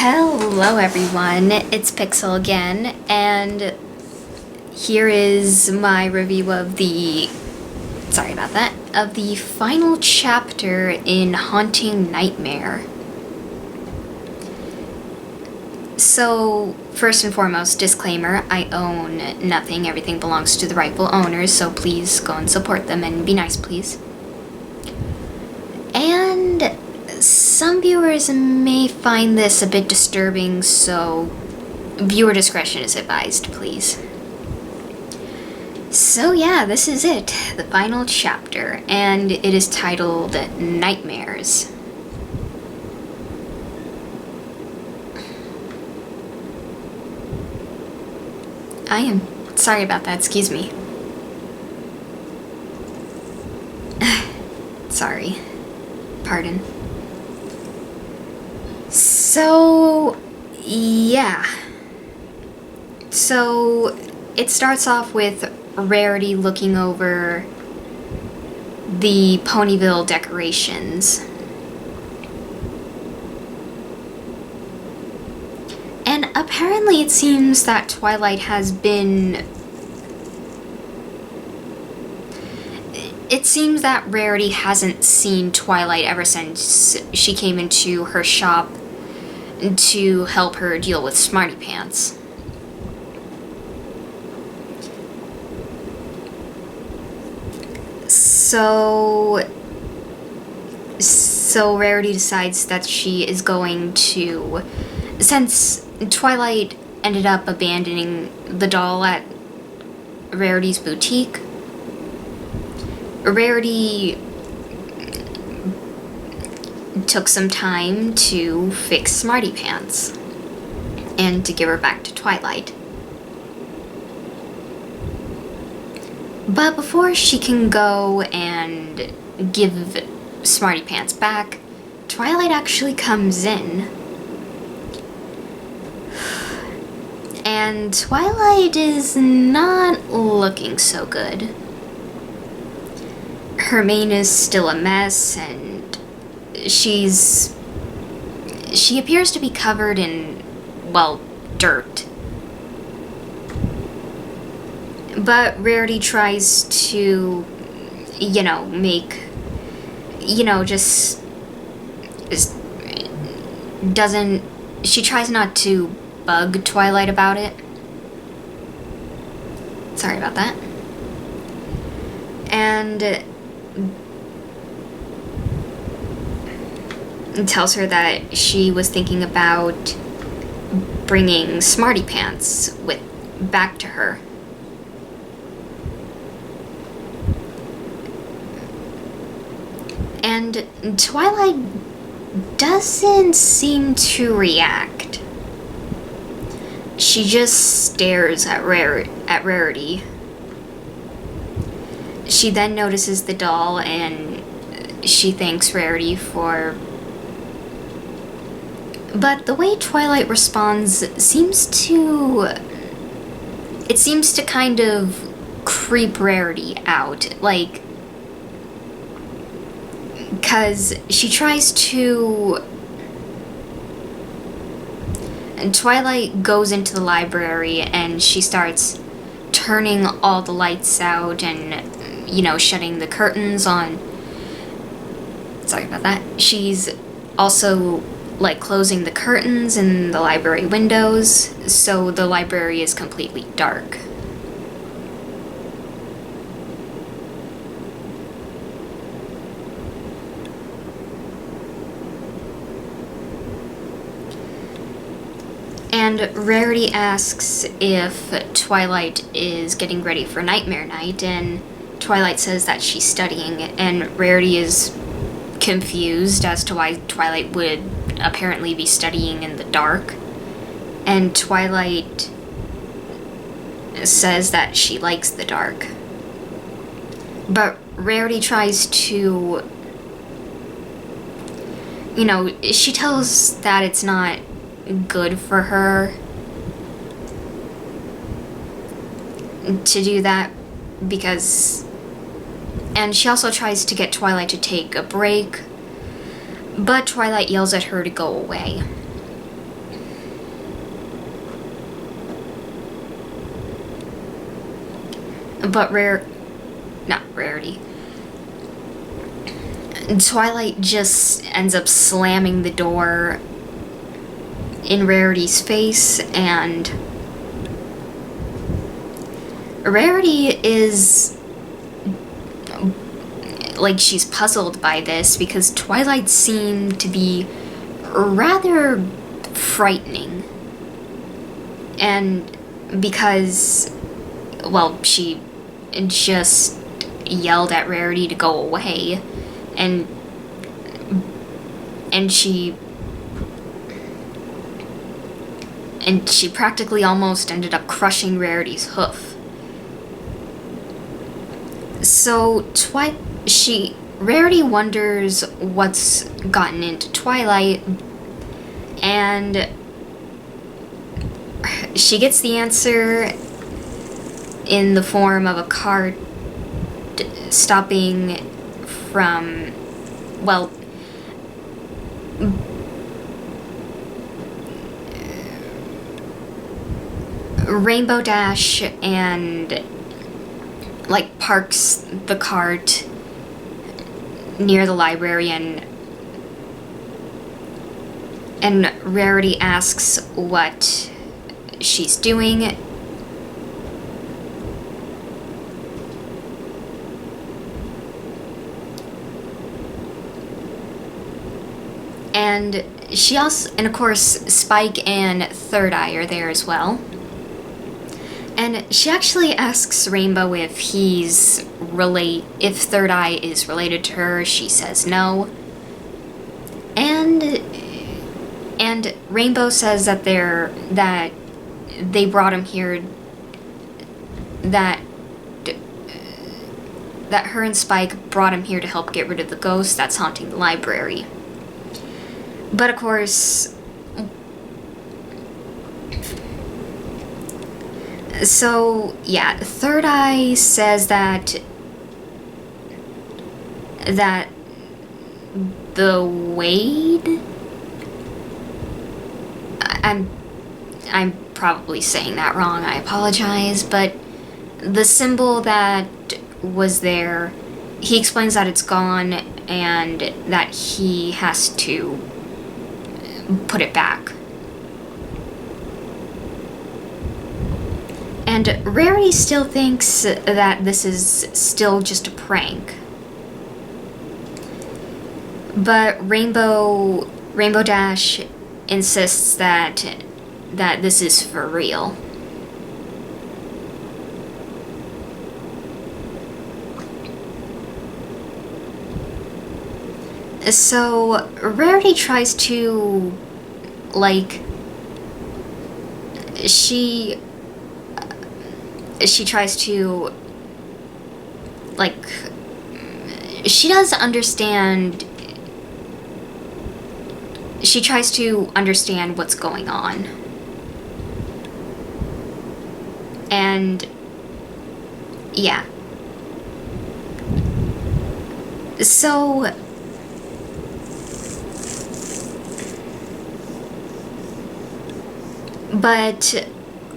Hello everyone, it's Pixel again, and here is my review of the final chapter in Haunting Nightmare. So, first and foremost, disclaimer, I own nothing, everything belongs to the rightful owners, so please go and support them and be nice, please. And some viewers may find this a bit disturbing, so viewer discretion is advised, please. So yeah, this is it, the final chapter, and it is titled Nightmares. I am sorry about that, excuse me. Sorry. Pardon. So, yeah. So, it starts off with Rarity looking over the Ponyville decorations. And apparently it seems that Twilight has been... It seems that Rarity hasn't seen Twilight ever since she came into her shop to help her deal with Smarty Pants. So Rarity decides that she is going to, since Twilight ended up abandoning the doll at Rarity's boutique, Rarity took some time to fix Smarty Pants and to give her back to Twilight. But before she can go and give Smarty Pants back, Twilight actually comes in. And Twilight is not looking so good. Her mane is still a mess, and she appears to be covered in, well, dirt. But Rarity tries to, she tries not to bug Twilight about it. Sorry about that. And tells her that she was thinking about bringing Smarty Pants back to her. And Twilight doesn't seem to react. She just stares at Rarity. She then notices the doll and she thanks Rarity for... But the way Twilight responds seems to kind of creep Rarity out, like, because she tries to... And Twilight goes into the library and she starts turning all the lights out and, shutting the curtains on. Sorry about that. She's also, closing the curtains in the library windows, so the library is completely dark. And Rarity asks if Twilight is getting ready for Nightmare Night, and Twilight says that she's studying, and Rarity is confused as to why Twilight would apparently be studying in the dark. And Twilight says that she likes the dark. But Rarity tries to... she tells that it's not good for her to do that because... And she also tries to get Twilight to take a break, but Twilight yells at her to go away. But not Rarity. Twilight just ends up slamming the door in Rarity's face, and Rarity is like, she's puzzled by this because Twilight seemed to be rather frightening. And because, well, she just yelled at Rarity to go away, and she practically almost ended up crushing Rarity's hoof. So Rarity wonders what's gotten into Twilight, and she gets the answer in the form of a car stopping from, well, Rainbow Dash and, like, parks the cart near the library, and Rarity asks what she's doing. And of course, Spike and Third Eye are there as well. And she actually asks Rainbow if Third Eye is related to her. She says no. And Rainbow says that they brought him here, that her and Spike brought him here to help get rid of the ghost that's haunting the library. But of course, so yeah, Third Eye says that the Wade, I'm probably saying that wrong, I apologize, but the symbol that was there, he explains that it's gone and that he has to put it back. And Rarity still thinks that this is still just a prank. But Rainbow Dash insists that this is for real. So Rarity tries to, like, she tries to, like, she does understand, she tries to understand what's going on. And yeah. So but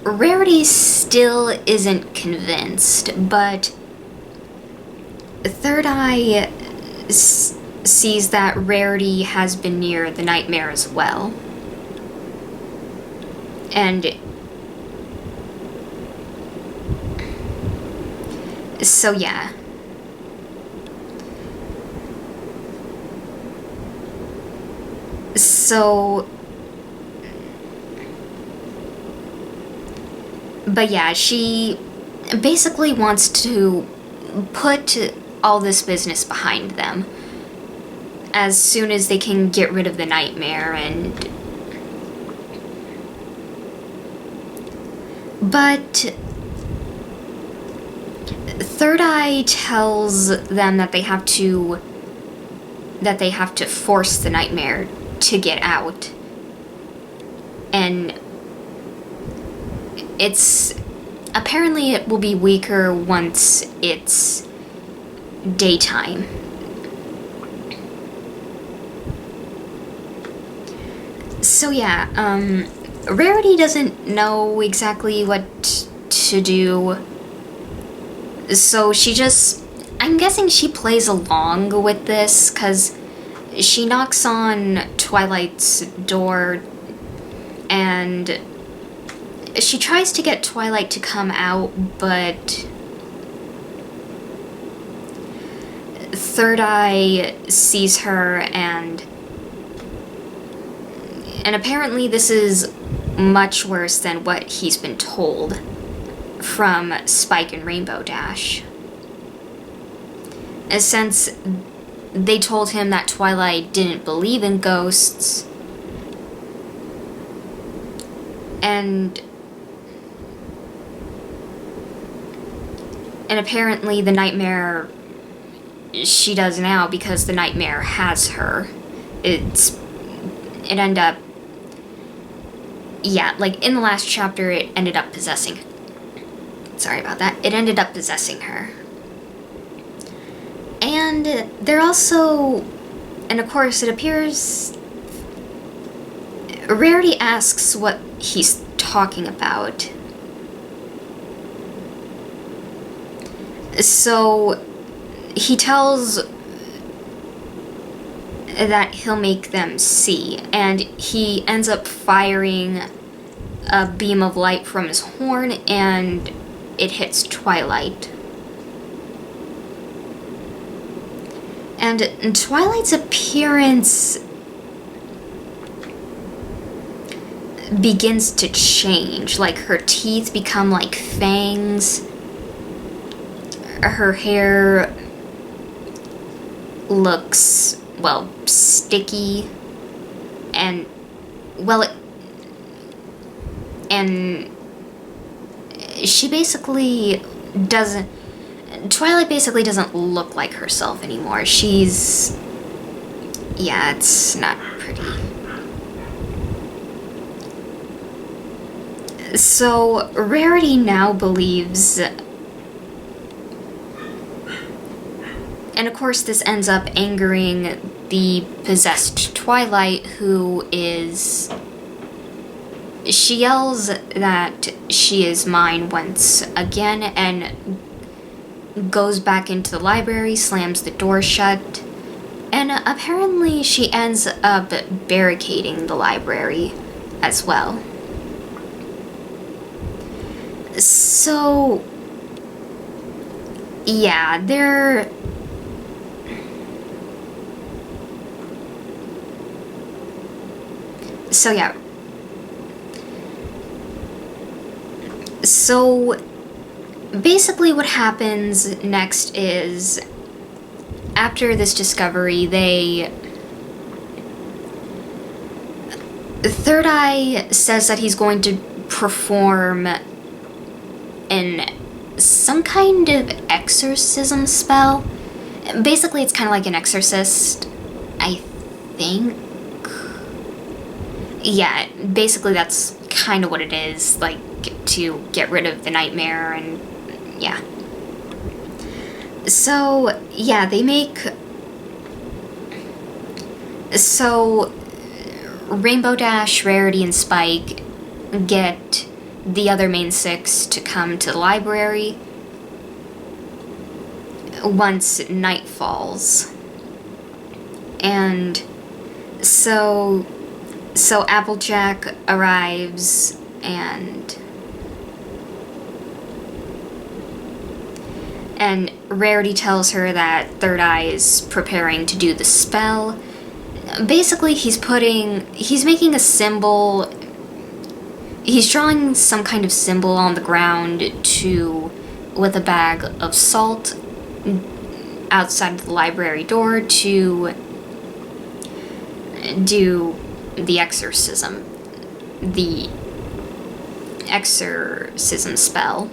Rarity still isn't convinced, but Third Eye sees that Rarity has been near the nightmare as well. And so yeah. So, but yeah, she basically wants to put all this business behind them as soon as they can get rid of the nightmare. But Third Eye tells them that they have to force the nightmare to get out. And apparently it will be weaker once it's daytime. So yeah, Rarity doesn't know exactly what to do, So I'm guessing she plays along with this, because she knocks on Twilight's door, and she tries to get Twilight to come out, but Third Eye sees her, and apparently this is much worse than what he's been told from Spike and Rainbow Dash. Since they told him that Twilight didn't believe in ghosts, and apparently the nightmare she does now, because the nightmare has her, it ended up, yeah, like in the last chapter it ended up possessing, sorry about that, it ended up possessing her. And they're also, and of course it appears, Rarity asks what he's talking about. So he tells that he'll make them see, and he ends up firing a beam of light from his horn, and it hits Twilight. And Twilight's appearance begins to change. Like, her teeth become like fangs. Her hair looks, well, sticky. And, well, and she basically doesn't... Twilight basically doesn't look like herself anymore. She's... yeah, it's not pretty. So, Rarity now believes... and of course this ends up angering the possessed Twilight, who is... she yells that she is mine once again, and goes back into the library, slams the door shut, and apparently she ends up barricading the library as well. So, yeah, they're... so, yeah. So, basically what happens next is, after this discovery, Third Eye says that he's going to perform some kind of exorcism spell. Basically, it's kind of like an exorcist, I think. Yeah, basically that's kind of what it is, like, to get rid of the nightmare, and yeah. So, yeah, they make... so, Rainbow Dash, Rarity, and Spike get the other main six to come to the library once night falls. And so Applejack arrives, and Rarity tells her that Third Eye is preparing to do the spell. Basically, he's making a symbol. He's drawing some kind of symbol on the ground with a bag of salt outside of the library door to do the exorcism spell.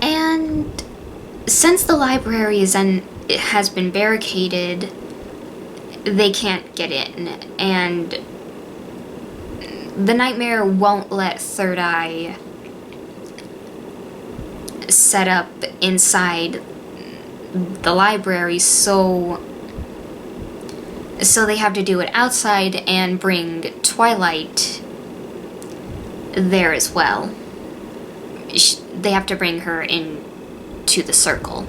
And since the library has been barricaded, they can't get in, and the nightmare won't let Third Eye set up inside the library, so they have to do it outside and bring Twilight there as well. They have to bring her in to the circle.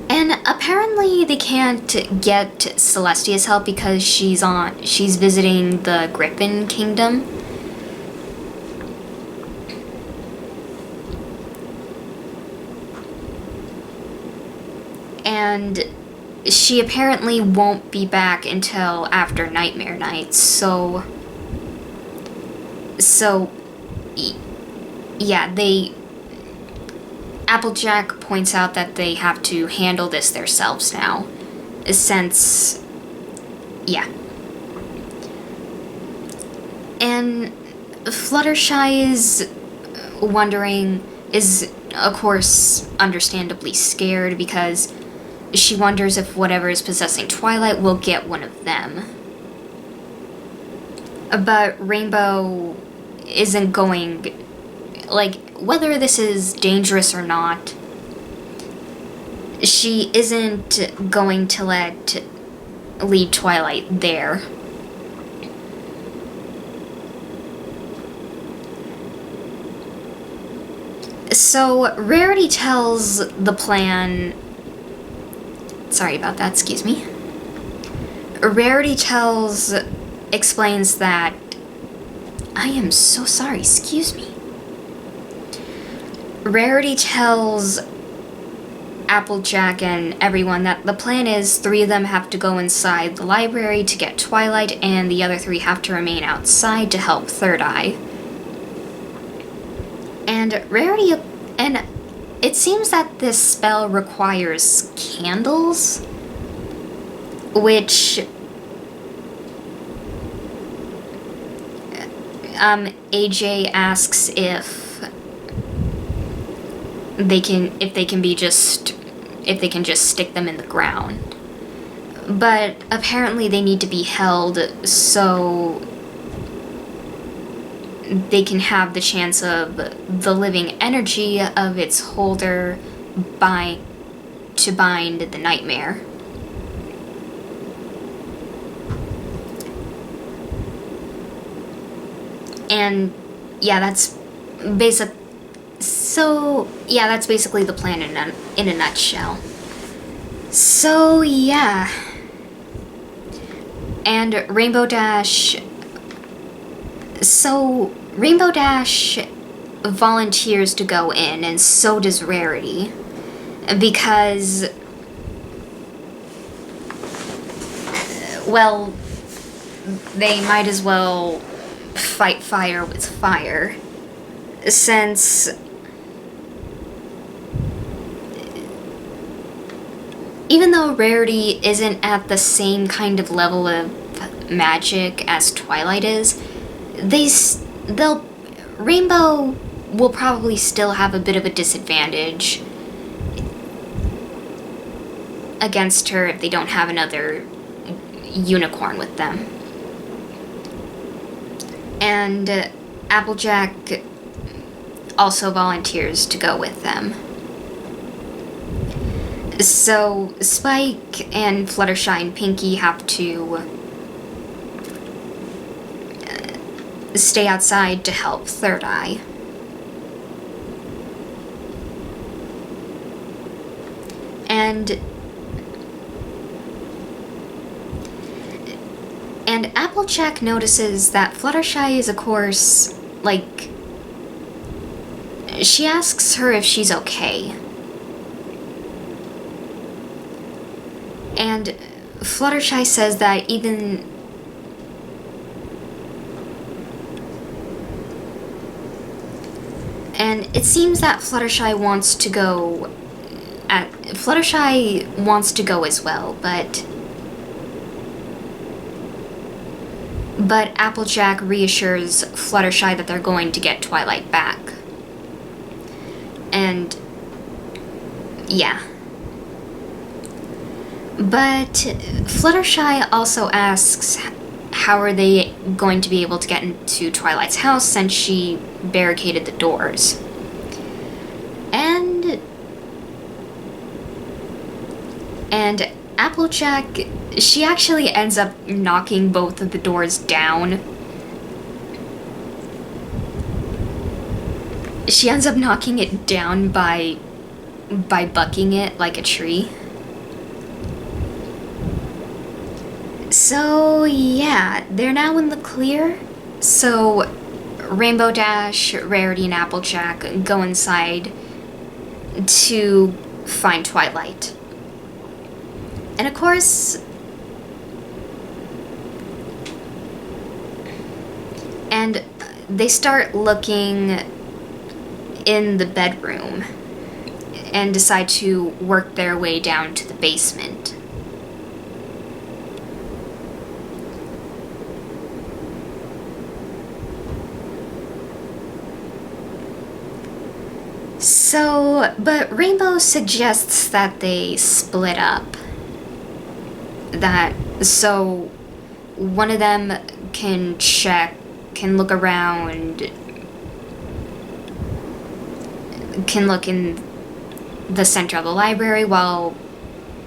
And apparently they can't get Celestia's help because she's visiting the Griffin Kingdom. And she apparently won't be back until after Nightmare Night, so yeah, Applejack points out that they have to handle this themselves now, since, yeah. And Fluttershy is of course, understandably scared because she wonders if whatever is possessing Twilight will get one of them. But Rainbow isn't going, whether this is dangerous or not, she isn't going to leave Twilight there. So Rarity tells the plan. Sorry about that, excuse me. Rarity explains that. I am so sorry, excuse me. Rarity tells Applejack and everyone that the plan is 3 of them have to go inside the library to get Twilight, and the other 3 have to remain outside to help Third Eye. And it seems that this spell requires candles, which AJ asks if they can just stick them in the ground. But apparently they need to be held so they can have the chance of the living energy of its holder to bind the nightmare. And yeah, that's basically the plan in a nutshell. So yeah. And Rainbow Dash volunteers to go in, and so does Rarity, because, well, they might as well fight fire with fire, since even though Rarity isn't at the same kind of level of magic as Twilight is, Rainbow will probably still have a bit of a disadvantage against her if they don't have another unicorn with them. And Applejack also volunteers to go with them. So Spike and Fluttershy and Pinkie have to stay outside to help Third Eye. And Applejack notices that Fluttershy is, of course, she asks her if she's okay. And Fluttershy says that and it seems that Fluttershy wants to go as well, but Applejack reassures Fluttershy that they're going to get Twilight back. And yeah. But Fluttershy also asks how are they going to be able to get into Twilight's house since she barricaded the doors. And Applejack, she actually ends up knocking both of the doors down. She ends up knocking it down by bucking it like a tree. So yeah, they're now in the clear. So Rainbow Dash, Rarity, and Applejack go inside to find Twilight. And of course, and they start looking in the bedroom and decide to work their way down to the basement. So, but Rainbow suggests that they split up. So one of them can look around, can look in the center of the library while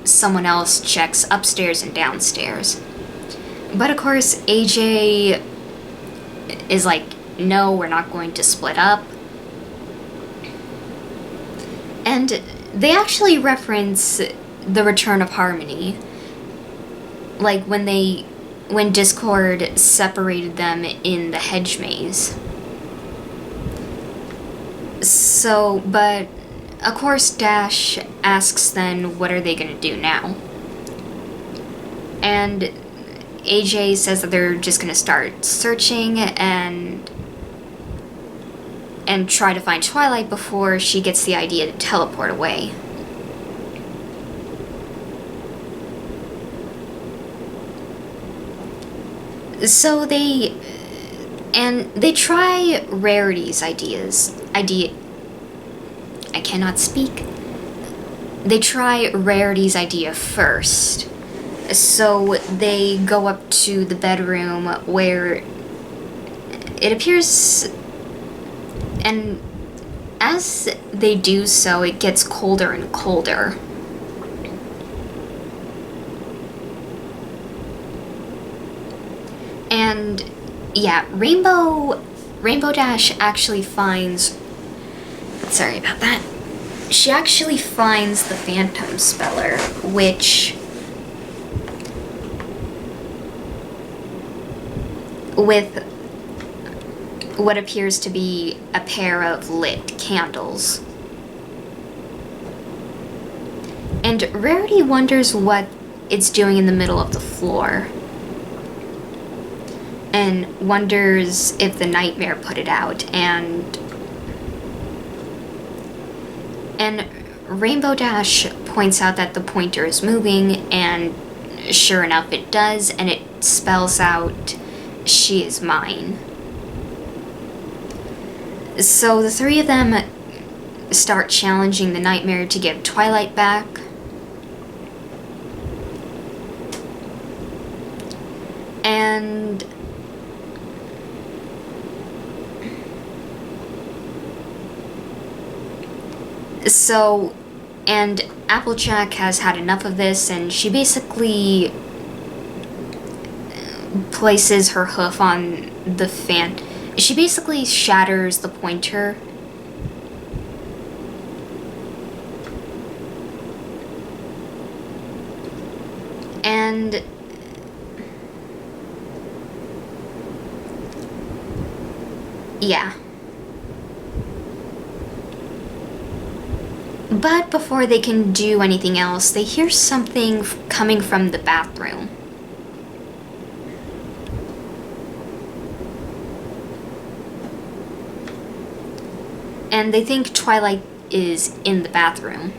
someone else checks upstairs and downstairs. But of course, AJ is like, no, we're not going to split up. And they actually reference the return of harmony. Like when Discord separated them in the hedge maze. So, but of course Dash asks then what are they gonna do now? And AJ says that they're just gonna start searching and try to find Twilight before she gets the idea to teleport away. So they try Rarity's idea. I cannot speak. They try Rarity's idea first. So they go up to the bedroom where it appears, and as they do so, it gets colder and colder. And yeah, Rainbow Dash actually finds, sorry about that, she actually finds the Phantom Speller, which, with what appears to be a pair of lit candles. And Rarity wonders what it's doing in the middle of the floor, and wonders if the nightmare put it out, and Rainbow Dash points out that the pointer is moving, and sure enough it does, and it spells out, "She is mine." So the three of them start challenging the nightmare to give Twilight back. And so, and Applejack has had enough of this, and she basically places her hoof on the fan. She basically shatters the pointer. And yeah. But before they can do anything else, they hear something coming from the bathroom. And they think Twilight is in the bathroom.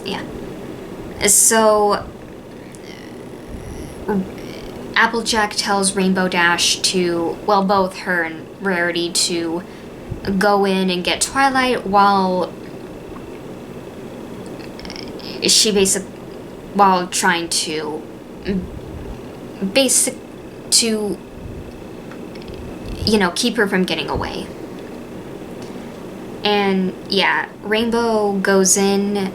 Yeah. So Applejack tells Rainbow Dash to, well, both her and Rarity, to go in and get Twilight while while trying to keep her from getting away. And yeah, Rainbow goes in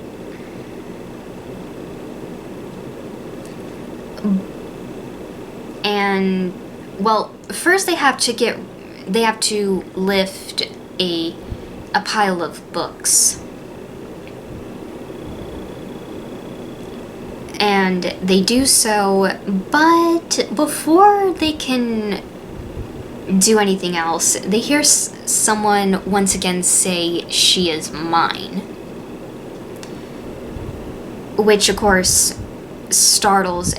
And, well, first they have to lift a pile of books. And they do so, but before they can do anything else, they hear someone once again say, "She is mine." Which, of course, startles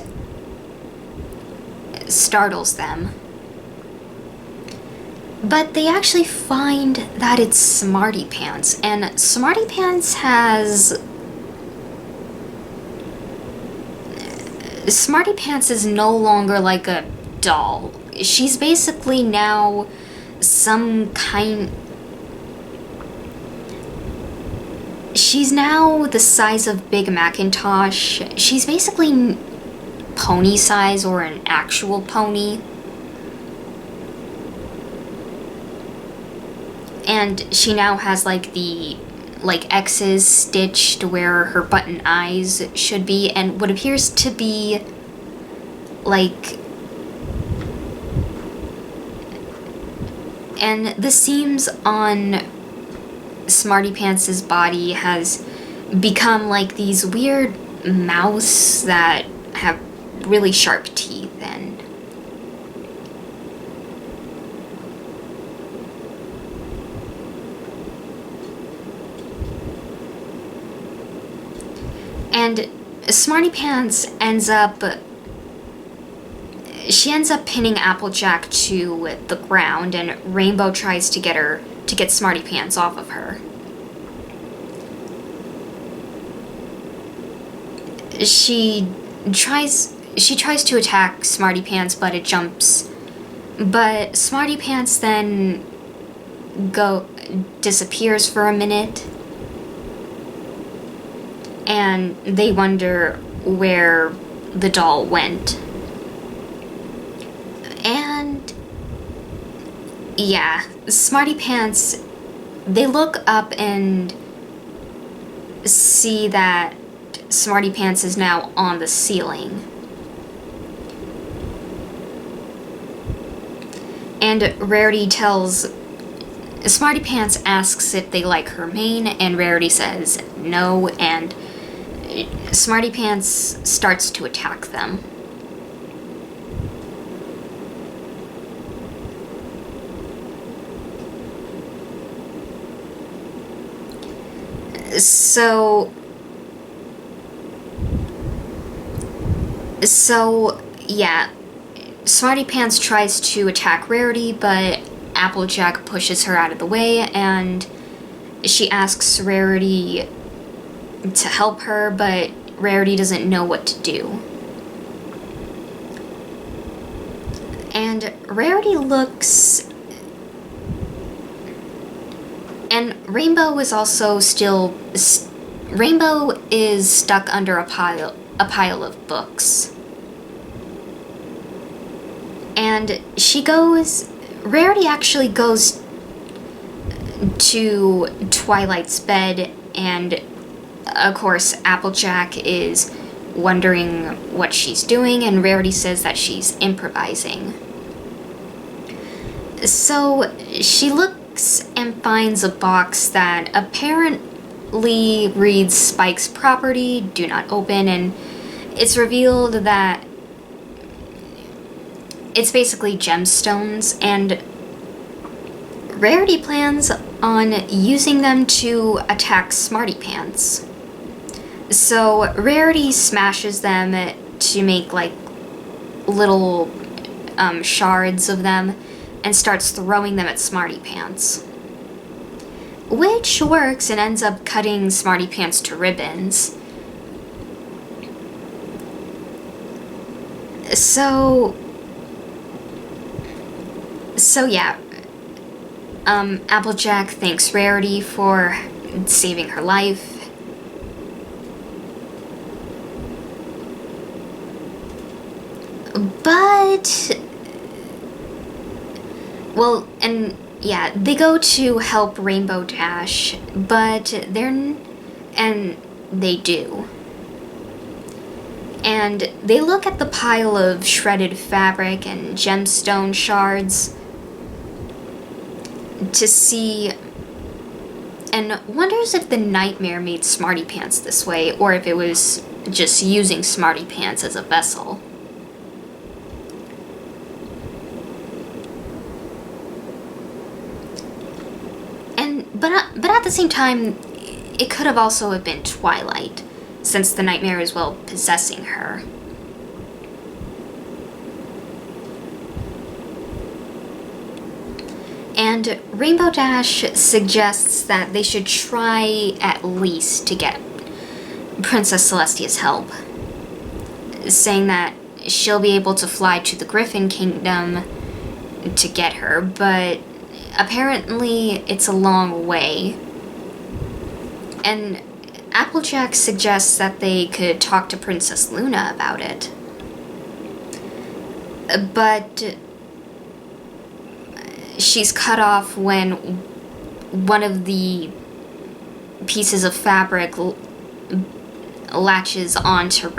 them. But they actually find that it's Smarty Pants, and Smarty Pants is no longer like a doll. She's basically now she's now the size of Big Macintosh. She's basically pony size, or an actual pony. And she now has the X's stitched where her button eyes should be, and what appears to be and the seams on Smarty Pants' body has become these weird mouths that have really sharp teeth, and Smarty Pants ends up pinning Applejack to the ground, and Rainbow tries to get Smarty Pants off of her. She tries to attack Smarty Pants, but it jumps. But Smarty Pants then disappears for a minute, and they wonder where the doll went. And yeah, Smarty Pants, they look up and see that Smarty Pants is now on the ceiling. And Rarity Smarty Pants asks if they like her mane, and Rarity says no, and Smarty Pants starts to attack them. So yeah, Smarty Pants tries to attack Rarity, but Applejack pushes her out of the way, and she asks Rarity to help her, but Rarity doesn't know what to do. And Rarity looks... And Rainbow is also still... Rainbow is stuck under a pile of books. And Rarity actually goes to Twilight's bed, and of course Applejack is wondering what she's doing, and Rarity says that she's improvising. So she looks and finds a box that apparently reads Spike's property, do not open, and it's revealed that it's basically gemstones, and Rarity plans on using them to attack Smarty Pants. So Rarity smashes them to make little shards of them and starts throwing them at Smarty Pants, which works and ends up cutting Smarty Pants to ribbons. So yeah, Applejack thanks Rarity for saving her life. But, well, and yeah, they go to help Rainbow Dash, but they do. And they look at the pile of shredded fabric and gemstone shards to see, and wonders if the nightmare made Smarty Pants this way, or if it was just using Smarty Pants as a vessel. But at the same time, it could have also have been Twilight, since the nightmare is, well, possessing her. And Rainbow Dash suggests that they should try at least to get Princess Celestia's help, saying that she'll be able to fly to the Griffin Kingdom to get her, but apparently it's a long way. And Applejack suggests that they could talk to Princess Luna about it. But she's cut off when one of the pieces of fabric latches onto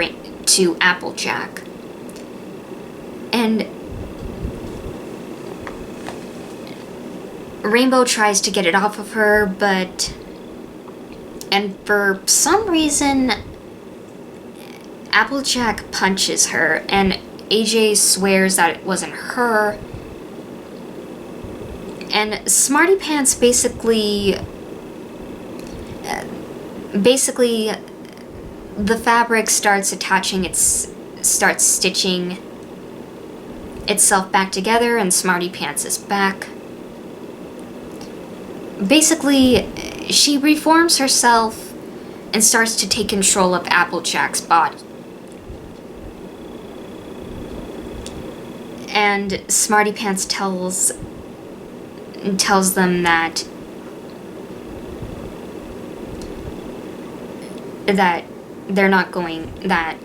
to Applejack. And Rainbow tries to get it off of her, and for some reason, Applejack punches her, and AJ swears that it wasn't her. And Smarty Pants basically, the fabric starts stitching itself back together, and Smarty Pants is back. Basically, she reforms herself and starts to take control of Applejack's body. And Smarty Pants tells them that they're not going, that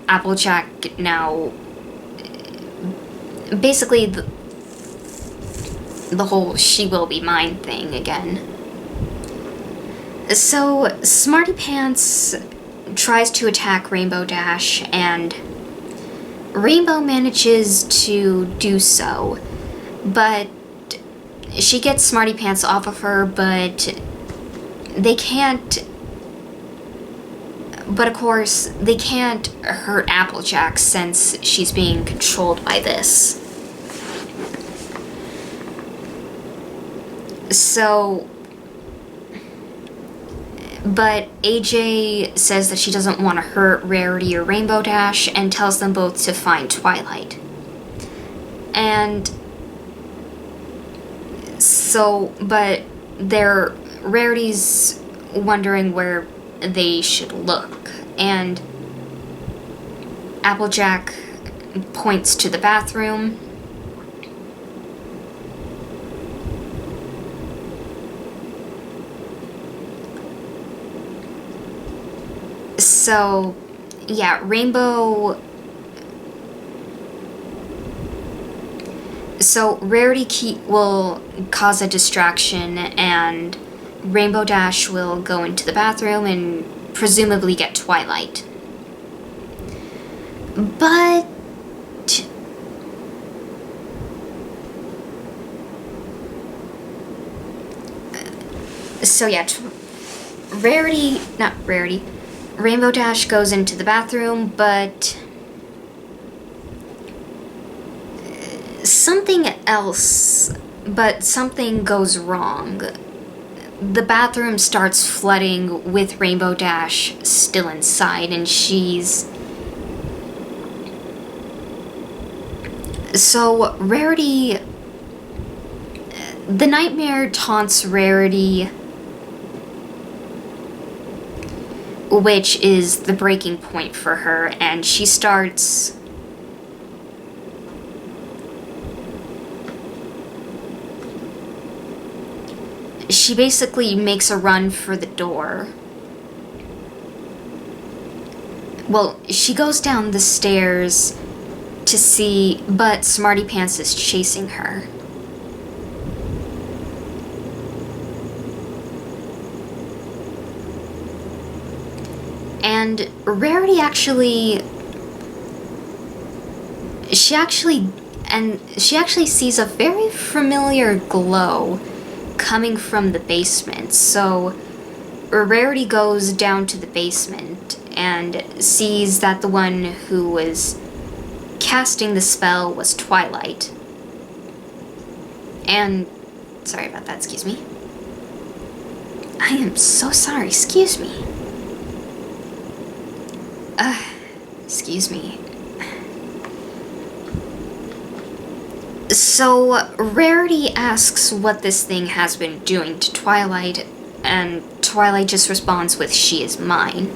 Applejack now, basically the whole she will be mine thing again. So Smarty Pants tries to attack Rainbow Dash, and Rainbow manages to do so, but she gets Smarty Pants off of her, but of course, they can't hurt Applejack since she's being controlled by this. So, but AJ says that she doesn't want to hurt Rarity or Rainbow Dash and tells them both to find Twilight. And so, but Rarity's wondering where they should look, and Applejack points to the bathroom. So, yeah, So Rarity will cause a distraction, and Rainbow Dash will go into the bathroom and presumably get Twilight. But so yeah, Rainbow Dash goes into the bathroom, but something goes wrong. The bathroom starts flooding with Rainbow Dash still inside, and so Rarity, the nightmare taunts Rarity, which is the breaking point for her, and she basically makes a run for the door. Well, she goes down the stairs to see, but Smarty Pants is chasing her. And Rarity actually she actually sees a very familiar glow coming from the basement. So Rarity goes down to the basement and sees that the one who was casting the spell was Twilight. And sorry about that, excuse me. I am so sorry, excuse me. Excuse me. So, Rarity asks what this thing has been doing to Twilight, and Twilight just responds with, "She is mine."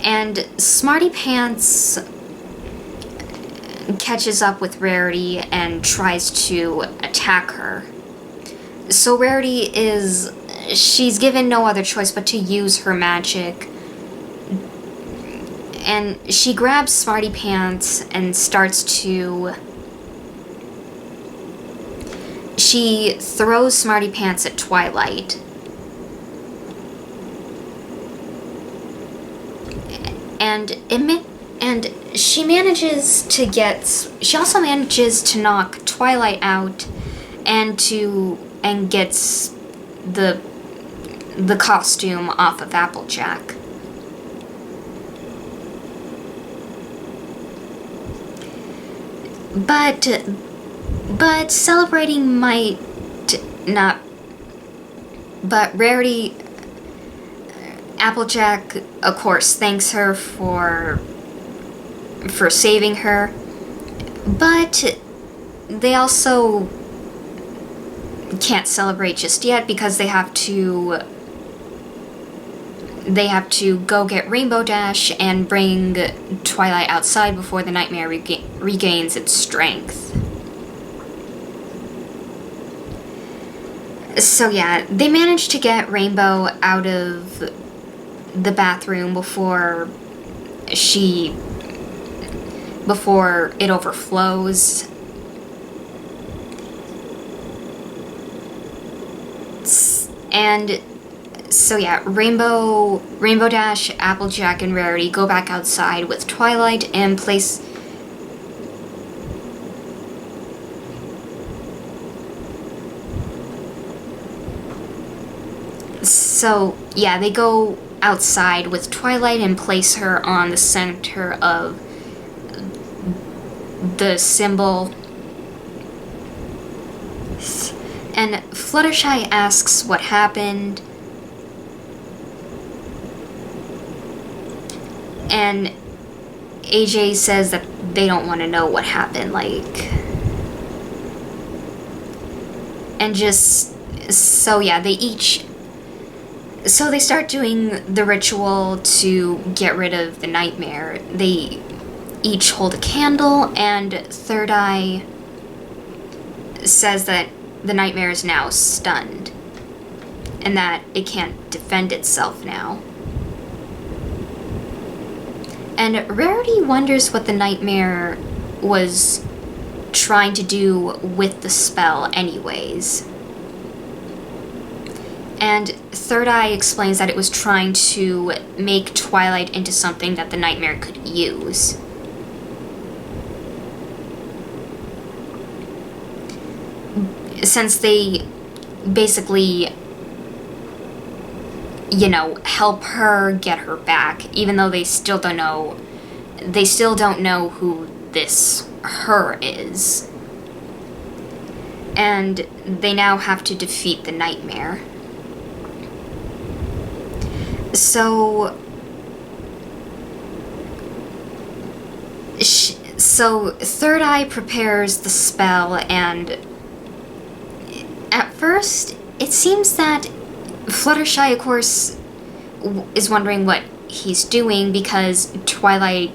And Smarty Pants catches up with Rarity and tries to attack her. So Rarity she's given no other choice but to use her magic. And she grabs Smarty Pants and she throws Smarty Pants at Twilight. And she also manages to knock Twilight out and gets the costume off of Applejack. But celebrating might not. But Rarity, Applejack, of course, thanks her for saving her. But they also can't celebrate just yet because they have to go get Rainbow Dash and bring Twilight outside before the nightmare regains its strength. So yeah, they managed to get Rainbow out of the bathroom before it overflows. And so yeah, Rainbow Dash, Applejack, and Rarity go back outside with Twilight and place. So yeah, they go outside with Twilight and place her on the center of the symbol. And Fluttershy asks what happened. And AJ says that they don't want to know what happened, and just, so yeah, they start doing the ritual to get rid of the nightmare. They each hold a candle, and Third Eye says that the nightmare is now stunned, and that it can't defend itself now. And Rarity wonders what the nightmare was trying to do with the spell anyways. And Third Eye explains that it was trying to make Twilight into something that the nightmare could use. Since they basically, help her get her back, even though they still don't know who this her is. And they now have to defeat the nightmare. So Third Eye prepares the spell, and at first it seems that Fluttershy, of course, is wondering what he's doing, because Twilight,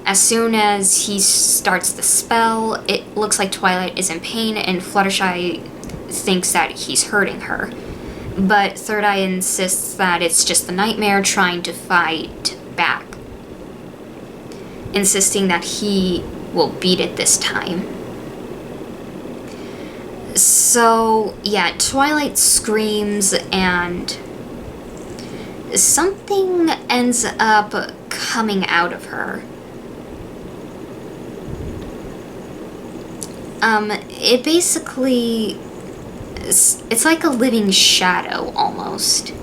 as soon as he starts the spell, it looks like Twilight is in pain, and Fluttershy thinks that he's hurting her. But Third Eye insists that it's just the nightmare trying to fight back, insisting that he will beat it this time. So, yeah, Twilight screams, and something ends up coming out of her. It basically... It's like a living shadow, almost.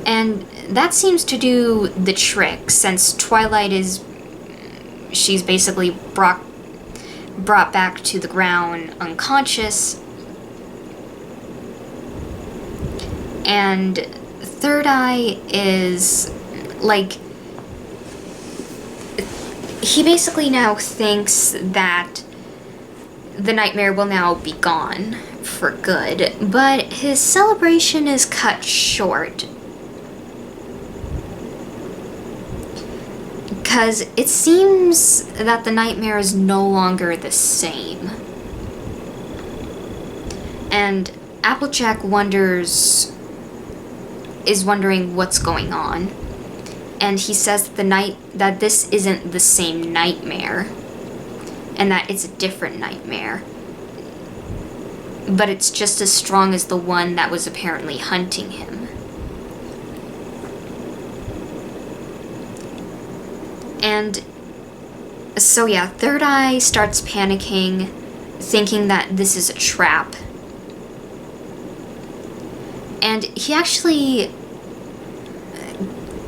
And that seems to do the trick, since Twilight is... She's basically brought back to the ground unconscious. And Third Eye is, like... He basically now thinks that the nightmare will now be gone for good, but his celebration is cut short. Because it seems that the nightmare is no longer the same. And Applejack is wondering what's going on. And he says that this isn't the same nightmare, and that it's a different nightmare. But it's just as strong as the one that was apparently hunting him. And so yeah, Third Eye starts panicking, thinking that this is a trap. And he actually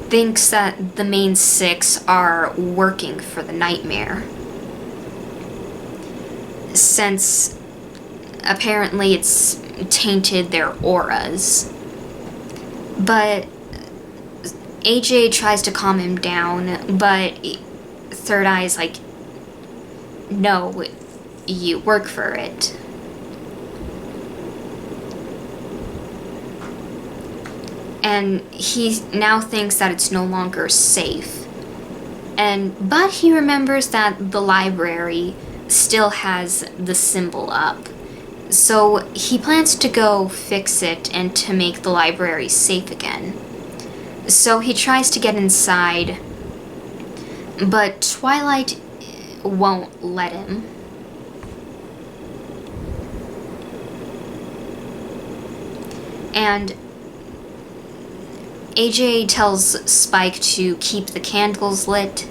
thinks that the main six are working for the nightmare, since apparently it's tainted their auras. But AJ tries to calm him down, but Third Eye is like, no, you work for it. And he now thinks that it's no longer safe. But he remembers that the library still has the symbol up. So he plans to go fix it and to make the library safe again. So he tries to get inside, but Twilight won't let him. And AJ tells Spike to keep the candles lit,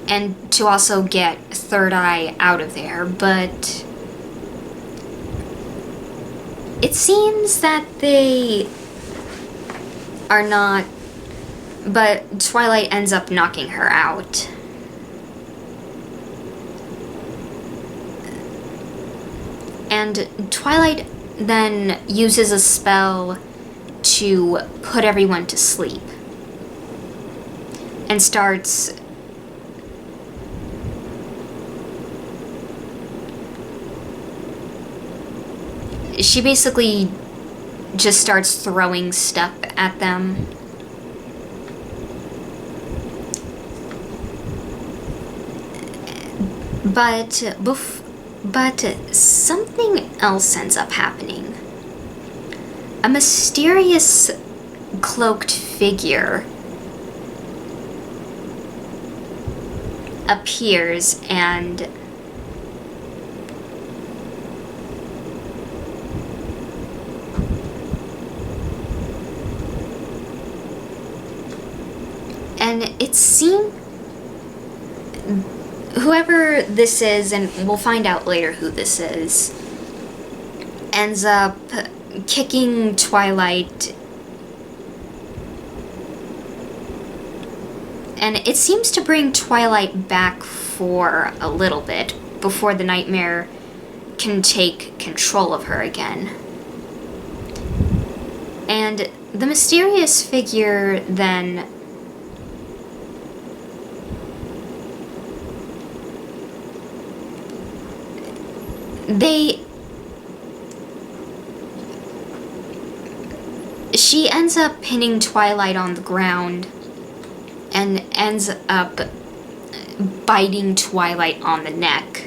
and to also get Third Eye out of there, but it seems that they are not, but Twilight ends up knocking her out. And Twilight then uses a spell to put everyone to sleep. And starts... She basically just starts throwing stuff at them. But something else ends up happening. A mysterious cloaked figure appears and it seems whoever this is, and we'll find out later who this is, ends up kicking Twilight, and it seems to bring Twilight back for a little bit before the nightmare can take control of her again. And the mysterious figure then she ends up pinning Twilight on the ground and ends up biting Twilight on the neck.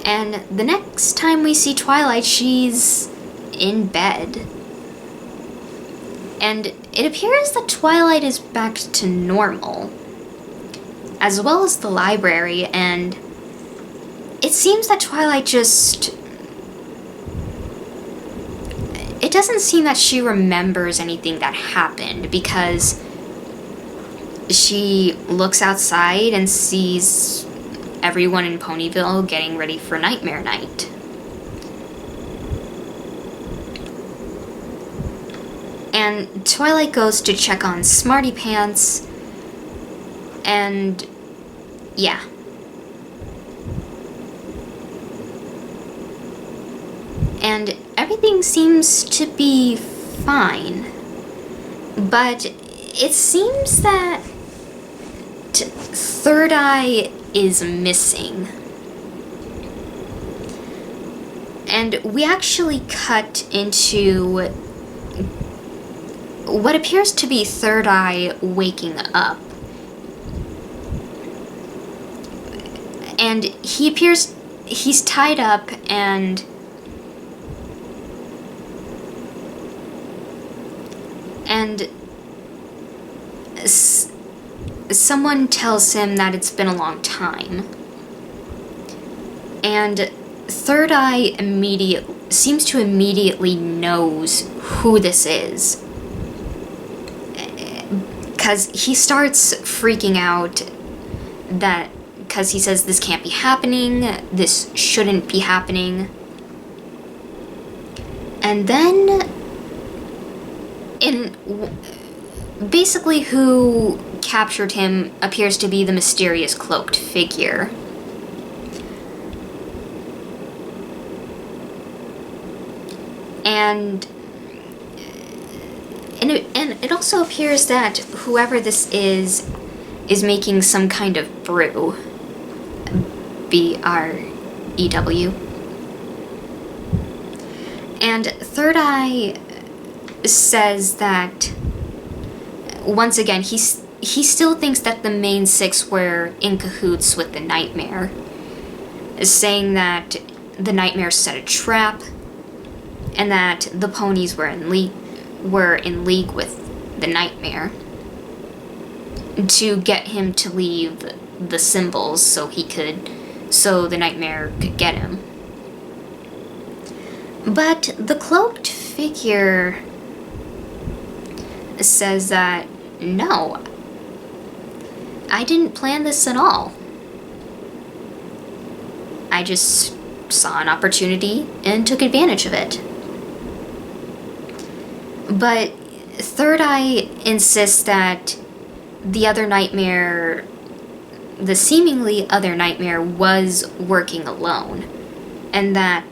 And the next time we see Twilight, she's in bed. And it appears that Twilight is back to normal, as well as the library, and it seems that Twilight it doesn't seem that she remembers anything that happened, because she looks outside and sees everyone in Ponyville getting ready for Nightmare Night. And Twilight goes to check on Smarty Pants, and yeah. And everything seems to be fine. But it seems that Third Eye is missing. And we actually cut into what appears to be Third Eye waking up. And he's tied up, and someone tells him that it's been a long time. And Third Eye seems to immediately knows who this is. Because he starts freaking out because he says this can't be happening, this shouldn't be happening. And then, basically who captured him appears to be the mysterious cloaked figure. And it also appears that whoever this is making some kind of brew. B-R-E-W. And Third Eye says that, once again, he still thinks that the main six were in cahoots with the Nightmare, saying that the Nightmare set a trap, and that the ponies were in league with the Nightmare to get him to leave the symbols so the Nightmare could get him. But the cloaked figure says that, no, I didn't plan this at all. I just saw an opportunity and took advantage of it. But Third Eye insists that the seemingly other Nightmare was working alone, and that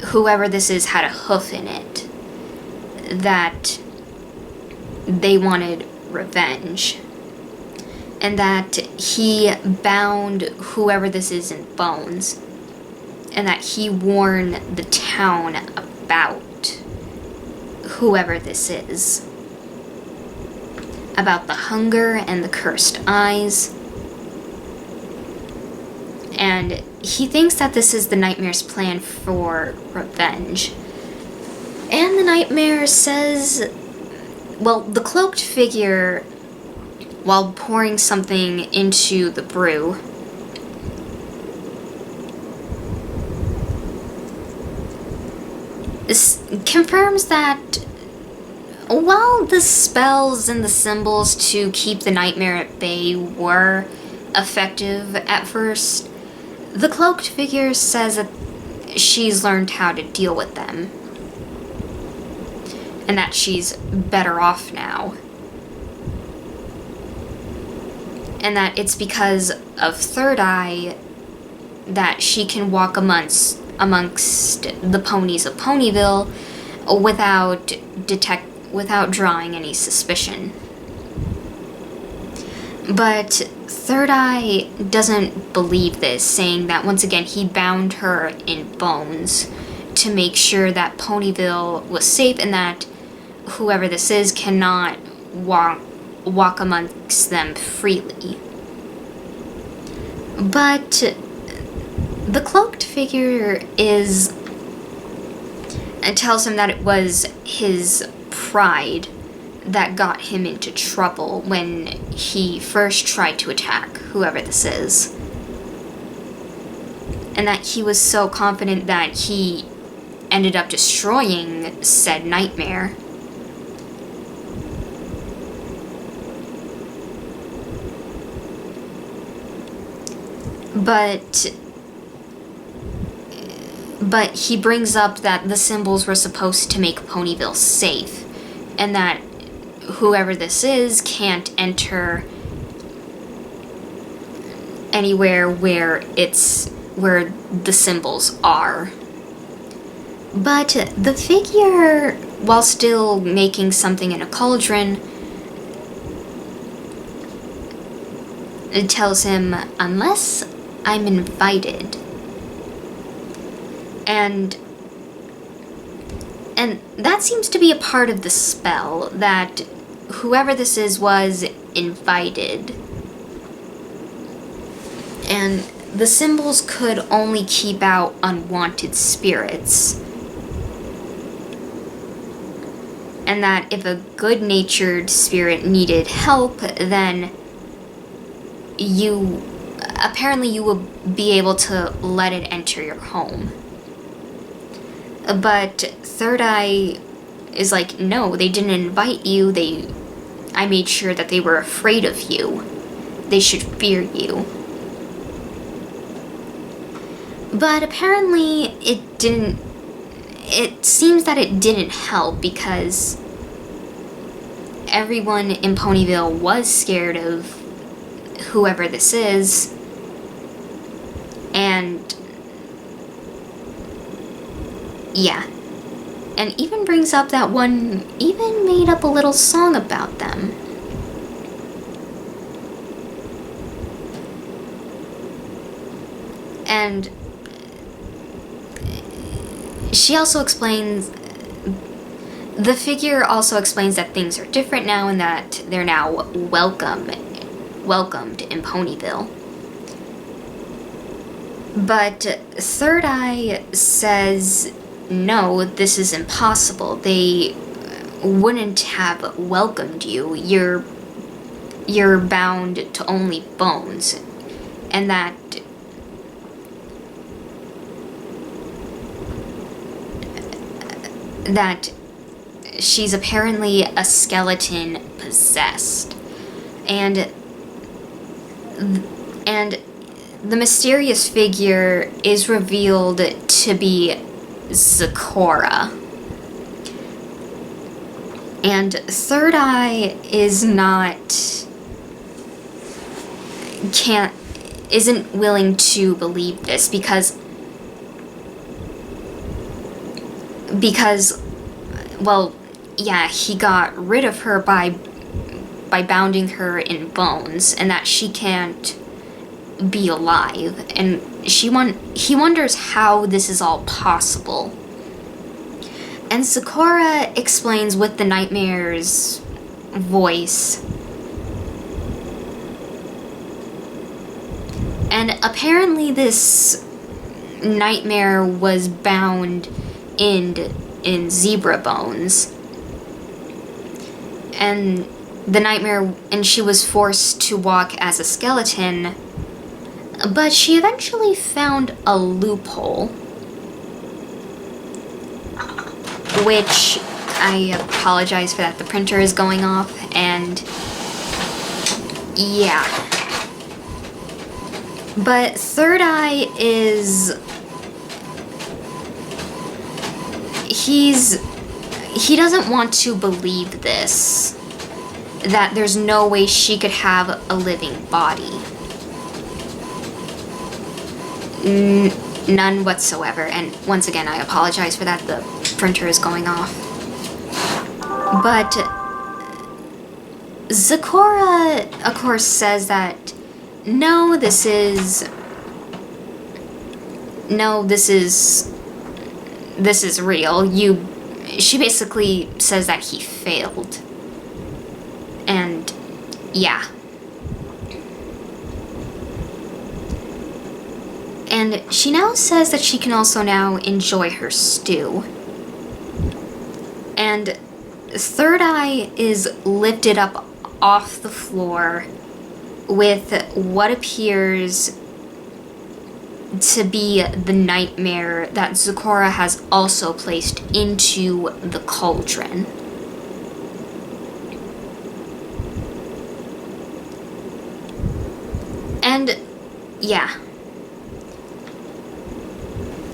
whoever this is had a hoof in it, that they wanted revenge, and that he bound whoever this is in bones, and that he warned the town about whoever this is, about the hunger and the cursed eyes. And he thinks that this is the Nightmare's plan for revenge. And the Nightmare says, well, the cloaked figure, while pouring something into the brew, confirms that while the spells and the symbols to keep the Nightmare at bay were effective at first, the cloaked figure says that she's learned how to deal with them, and that she's better off now. And that it's because of Third Eye that she can walk amongst the ponies of Ponyville without drawing any suspicion. But Third Eye doesn't believe this, saying that once again he bound her in bones to make sure that Ponyville was safe, and that whoever this is cannot walk amongst them freely. But the cloaked figure tells him that it was his pride that got him into trouble when he first tried to attack whoever this is. And that he was so confident that he ended up destroying said nightmare. But he brings up that the symbols were supposed to make Ponyville safe, and that whoever this is can't enter anywhere where the symbols are. But the figure, while still making something in a cauldron, it tells him, unless I'm invited. And that seems to be a part of the spell, that whoever this is was invited. And the symbols could only keep out unwanted spirits. And that if a good-natured spirit needed help, then you will be able to let it enter your home. But Third Eye is like, no, they didn't invite you. I made sure that they were afraid of you. They should fear you. But apparently it seems that it didn't help, because everyone in Ponyville was scared of whoever this is, and yeah. And even brings up that one even made up a little song about them. And she also explains, the figure also explains that things are different now and that they're now welcomed in Ponyville. But Third Eye says, no, this is impossible. They wouldn't have welcomed you. You're bound to only bones. And that she's apparently a skeleton possessed. And the mysterious figure is revealed to be Zecora. And Third Eye isn't willing to believe this because well, yeah, he got rid of her by bounding her in bones, and that she can't be alive, and he wonders how this is all possible. And Zecora explains with the nightmare's voice. And apparently this nightmare was bound in zebra bones. And she was forced to walk as a skeleton, but she eventually found a loophole, which I apologize for that. The printer is going off, and yeah. But Third Eye he doesn't want to believe this, that there's no way she could have a living body. None whatsoever. And once again, I apologize for that. The printer is going off. But Zecora, of course, says that no, this is real. She basically says that he failed. And yeah. And she now says that she can also now enjoy her stew. And Third Eye is lifted up off the floor with what appears to be the nightmare that Zecora has also placed into the cauldron. And yeah.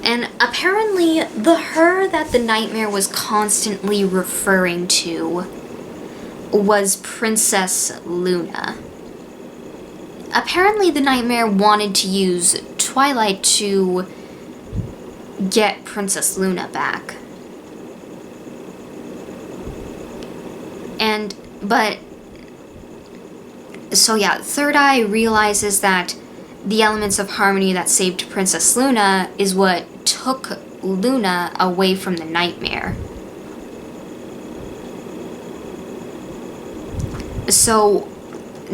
And apparently the her that the nightmare was constantly referring to was Princess Luna. Apparently the nightmare wanted to use Twilight to get Princess Luna back. So yeah, Third Eye realizes that the elements of harmony that saved Princess Luna is what took Luna away from the nightmare. So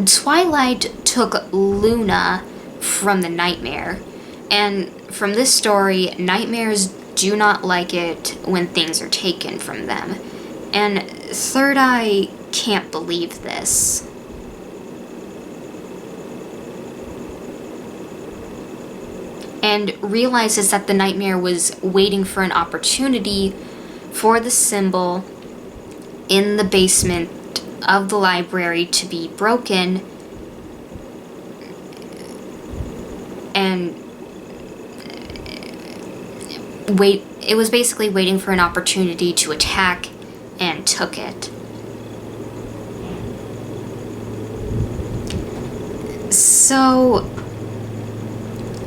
Twilight took Luna from the nightmare, and from this story, nightmares do not like it when things are taken from them, and Third Eye can't believe this. And realizes that the nightmare was waiting for an opportunity for the symbol in the basement of the library to be broken, and it was basically waiting for an opportunity to attack, and took it. So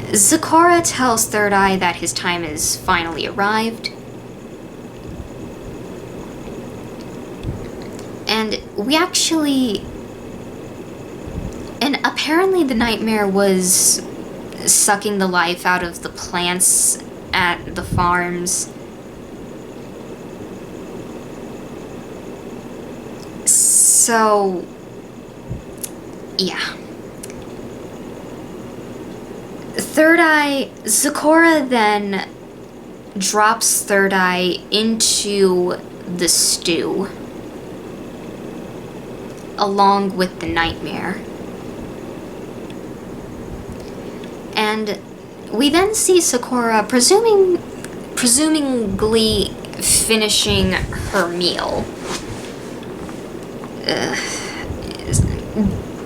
Zecora tells Third Eye that his time has finally arrived. And apparently the nightmare was sucking the life out of the plants at the farms. So, yeah. Zecora then drops Third Eye into the stew, along with the nightmare. And we then see Zecora presumably finishing her meal.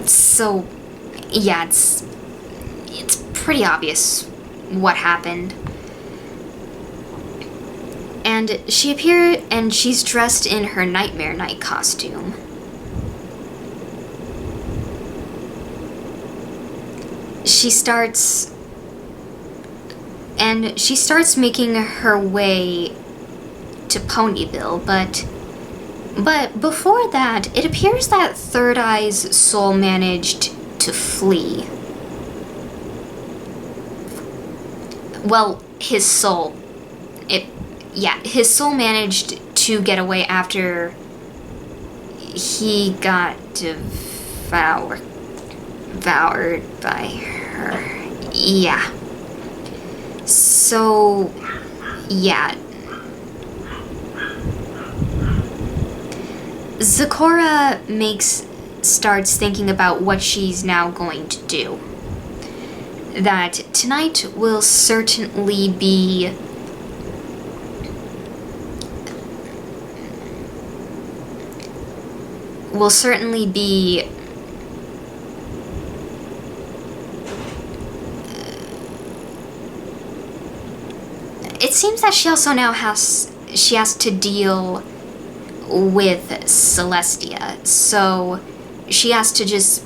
So, yeah, it's pretty obvious what happened. And she appeared, and she's dressed in her Nightmare Night costume. She starts making her way to Ponyville, but before that, it appears that Third Eye's soul managed to flee. Well, his soul managed to get away after he got devoured by her. Yeah. So, yeah. Zecora starts thinking about what she's now going to do. That tonight will certainly be it seems that she also now has to deal with Celestia, so she has to just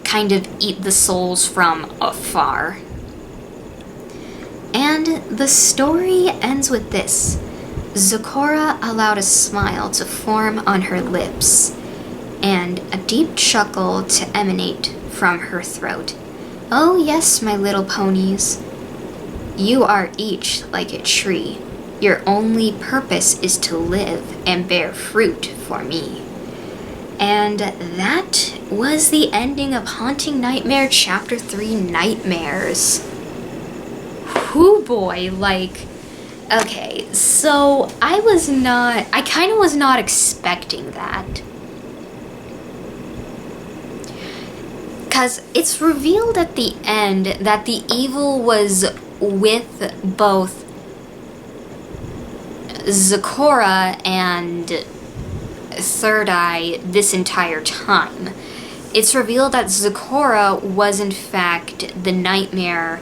kind of eat the souls from afar. And the story ends with this. Zecora allowed a smile to form on her lips, and a deep chuckle to emanate from her throat. Oh yes, my little ponies. You are each like a tree. Your only purpose is to live and bear fruit for me. And that was the ending of Haunting Nightmare Chapter 3 Nightmares. Whoo boy, okay, so I kind of was not expecting that. because it's revealed at the end that the evil was with both Zecora and Third Eye this entire time. It's revealed that Zecora was in fact the nightmare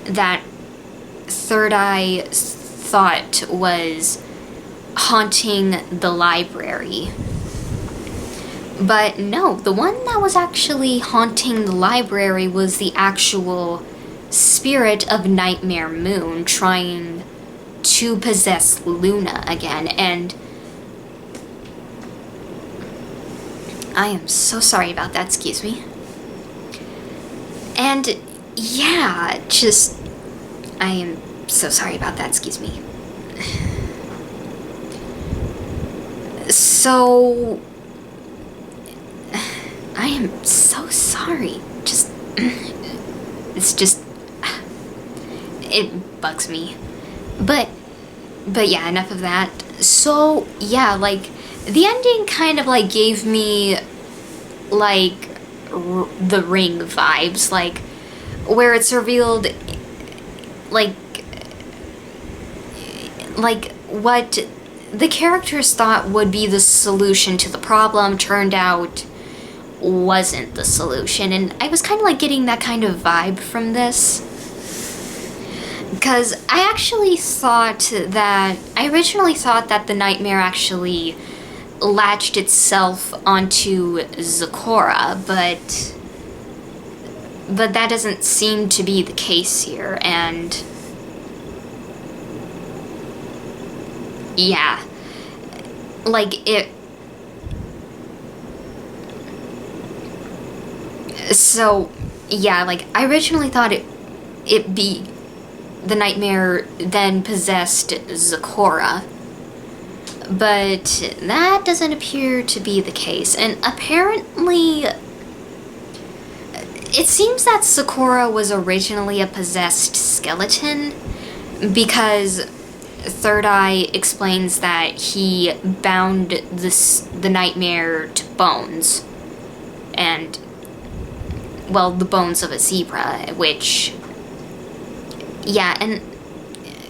that Third Eye thought was haunting the library. But no, the one that was actually haunting the library was the actual spirit of Nightmare Moon trying to possess Luna again, and I am so sorry about that, excuse me. And yeah, I am so sorry about that, excuse me. So, I am so sorry. It bugs me. But yeah, enough of that. So, yeah, like, the ending kind of, like, gave me, like, the Ring vibes, like, where it's revealed, like, what the characters thought would be the solution to the problem turned out wasn't the solution, and I was kind of, like, getting that kind of vibe from this. Because I originally thought that the nightmare actually latched itself onto Zecora, but that doesn't seem to be the case here, and yeah, like it. So yeah, like I originally thought the nightmare then possessed Zecora, but that doesn't appear to be the case, and apparently it seems that Zecora was originally a possessed skeleton, because Third Eye explains that he bound the nightmare to bones, and, well, the bones of a zebra, which, yeah, and,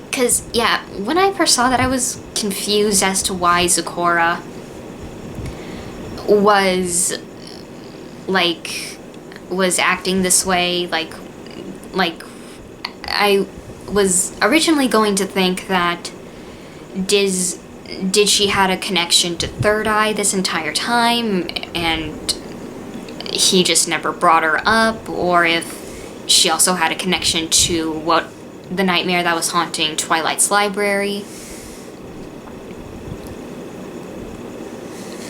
because, yeah, when I first saw that, I was confused as to why Zecora was acting this way, like, I was originally going to think that did she had a connection to Third Eye this entire time, and he just never brought her up, or if she also had a connection to the nightmare that was haunting Twilight's library.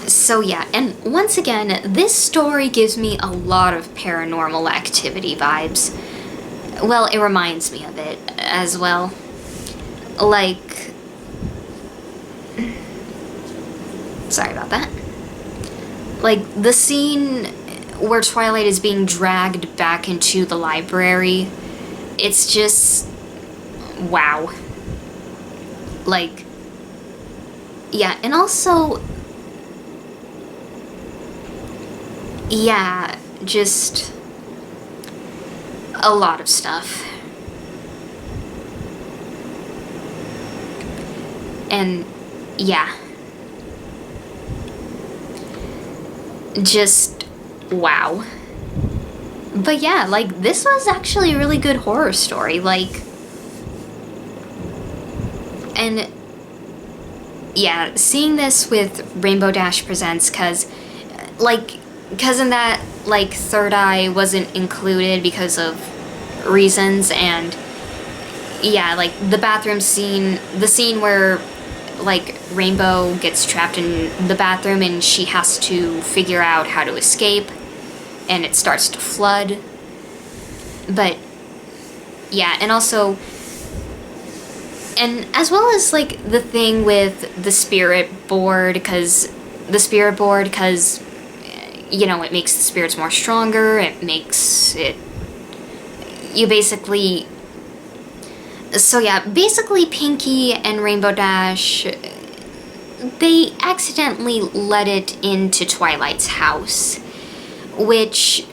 So yeah, and once again, this story gives me a lot of Paranormal Activity vibes. Well, it reminds me of it as well. Like, sorry about that. Like, the scene where Twilight is being dragged back into the library, it's just, wow. Like, yeah, and also, yeah, just a lot of stuff. And yeah, just wow. But yeah, like, this was actually a really good horror story, like, and yeah, seeing this with Rainbow Dash Presents, because in that, like, Third Eye wasn't included because of reasons, and yeah, like, the bathroom scene, the scene where, like, Rainbow gets trapped in the bathroom and she has to figure out how to escape, and it starts to flood. But yeah, and also, and as well as, like, the thing with the spirit board, because you know, it makes the spirits more stronger, it makes it, you basically, so yeah, basically Pinky and Rainbow Dash, they accidentally let it into Twilight's house, which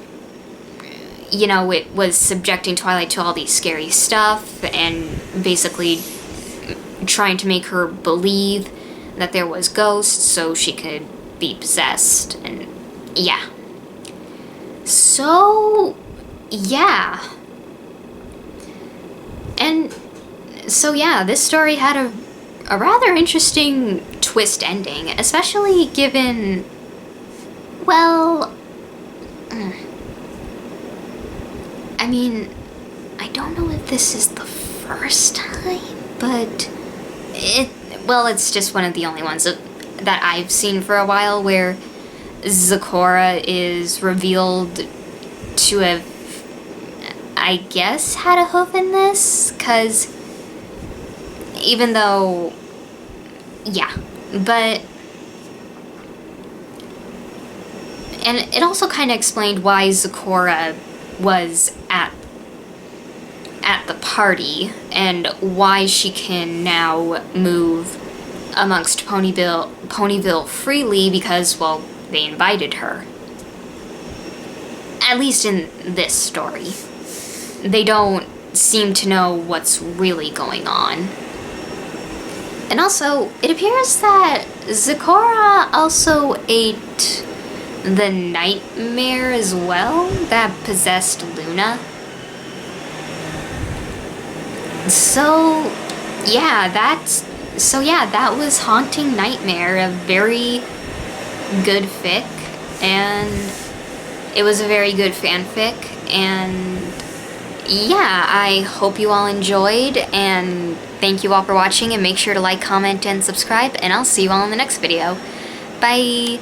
you know, it was subjecting Twilight to all these scary stuff and basically trying to make her believe that there was ghosts so she could be possessed. And yeah. So, yeah. And so, yeah, this story had a rather interesting twist ending, especially given, well, I mean, I don't know if this is the first time, but it's just one of the only ones that I've seen for a while where Zecora is revealed to have, I guess, had a hoof in this, because even though, yeah, but, and it also kind of explained why Zecora was at the party and why she can now move amongst Ponyville freely because, well, they invited her. At least in this story. They don't seem to know what's really going on. And also, it appears that Zecora also ate the nightmare as well that possessed Luna. So yeah, that was Haunting Nightmare, a very good fic, and it was a very good fanfic, and yeah, I hope you all enjoyed, and thank you all for watching, and make sure to like, comment, and subscribe, and I'll see you all in the next video. Bye!